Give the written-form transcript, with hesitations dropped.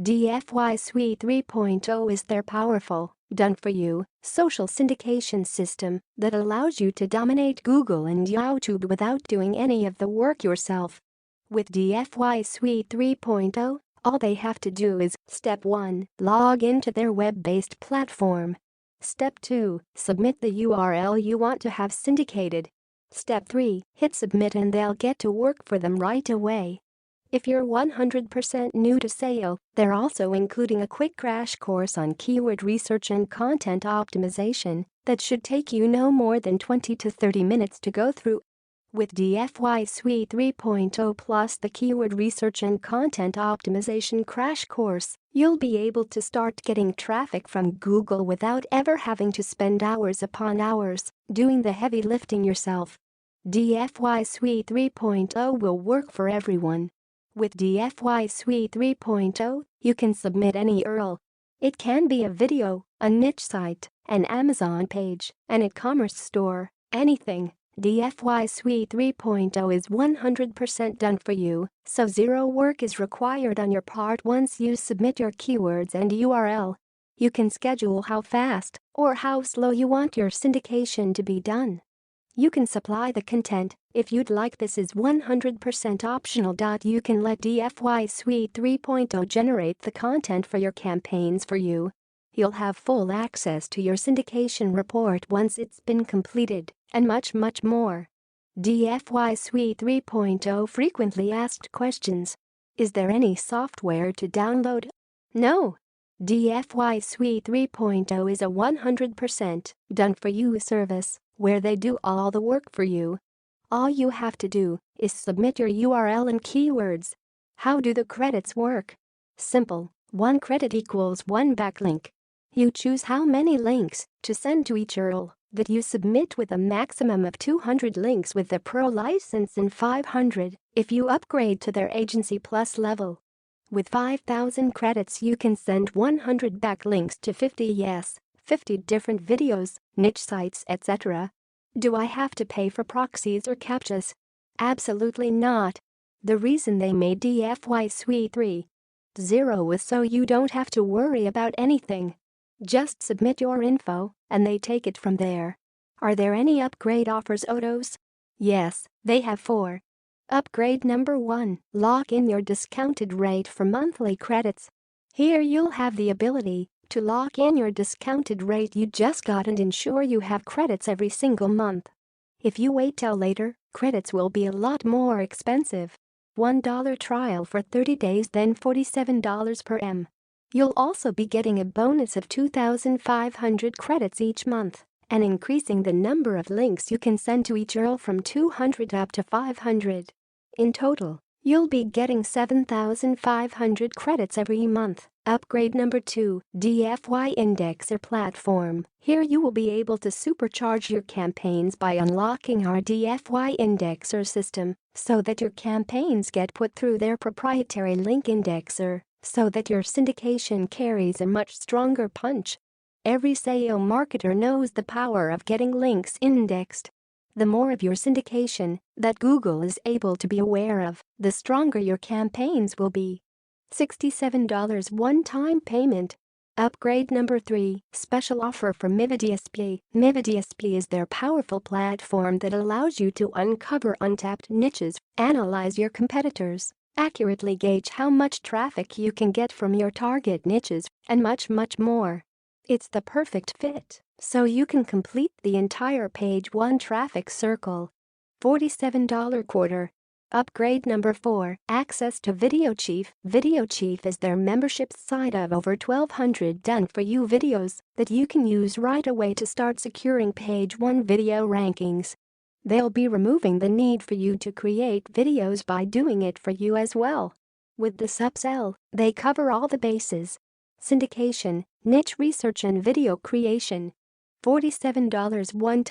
DFY Suite 3.0 is their powerful, done-for-you, social syndication system that allows you to dominate Google and YouTube without doing any of the work yourself. With DFY Suite 3.0, all they have to do is Step 1. Log into their web-based platform. Step 2. Submit the URL you want to have syndicated. Step 3. Hit submit and they'll get to work for them right away. If you're 100% new to SEO, they're also including a quick crash course on keyword research and content optimization that should take you no more than 20 to 30 minutes to go through. With DFY Suite 3.0 plus the keyword research and content optimization crash course, you'll be able to start getting traffic from Google without ever having to spend hours upon hours doing the heavy lifting yourself. DFY Suite 3.0 will work for everyone. With DFY Suite 3.0, you can submit any URL. It can be a video, a niche site, an Amazon page, an e-commerce store, anything. DFY Suite 3.0 is 100% done for you, so zero work is required on your part once you submit your keywords and URL. You can schedule how fast or how slow you want your syndication to be done. You can supply the content if you'd like. This is 100% optional. You can let DFY Suite 3.0 generate the content for your campaigns for you. You'll have full access to your syndication report once it's been completed, and much more. DFY Suite 3.0 frequently asked questions. Is there any software to download? No. DFY Suite 3.0 is a 100% done-for-you service where they do all the work for you. All you have to do is submit your URL and keywords. How do the credits work? Simple. 1 credit equals 1 backlink. You choose how many links to send to each URL that you submit with a maximum of 200 links with the Pro license and 500 if you upgrade to their Agency Plus level. With 5,000 credits you can send 100 backlinks to 50 different videos, niche sites, etc. Do I have to pay for Proxies or Captchas? Absolutely not. The reason they made DFY Suite 3.0 was so you don't have to worry about anything. Just submit your info, and they take it from there. Are there any upgrade offers, Odos? Yes, they have 4. Upgrade number 1, lock in your discounted rate for monthly credits. Here you'll have the ability to lock in your discounted rate you just got and ensure you have credits every single month. If you wait till later, credits will be a lot more expensive. $1 trial for 30 days, then $47 per m. You'll also be getting a bonus of 2,500 credits each month and increasing the number of links you can send to each URL from 200 up to 500. In total, you'll be getting 7,500 credits every month. Upgrade number 2, DFY Indexer platform. Here you will be able to supercharge your campaigns by unlocking our DFY Indexer system so that your campaigns get put through their proprietary link indexer, so that your syndication carries a much stronger punch. Every SEO marketer knows the power of getting links indexed. The more of your syndication that Google is able to be aware of, the stronger your campaigns will be. $67 one-time payment. Upgrade number 3, special offer for MyVideoSpy. MyVideoSpy is their powerful platform that allows you to uncover untapped niches, analyze your competitors, accurately gauge how much traffic you can get from your target niches, and much more. It's the perfect fit, so you can complete the entire page 1 traffic circle. $47 quarter. Upgrade number 4, access to VideoChief. VideoChief is their membership site of over 1,200 done-for-you videos that you can use right away to start securing page 1 video rankings. They'll be removing the need for you to create videos by doing it for you as well. With this upsell, they cover all the bases: syndication, niche research and video creation. $47 one-time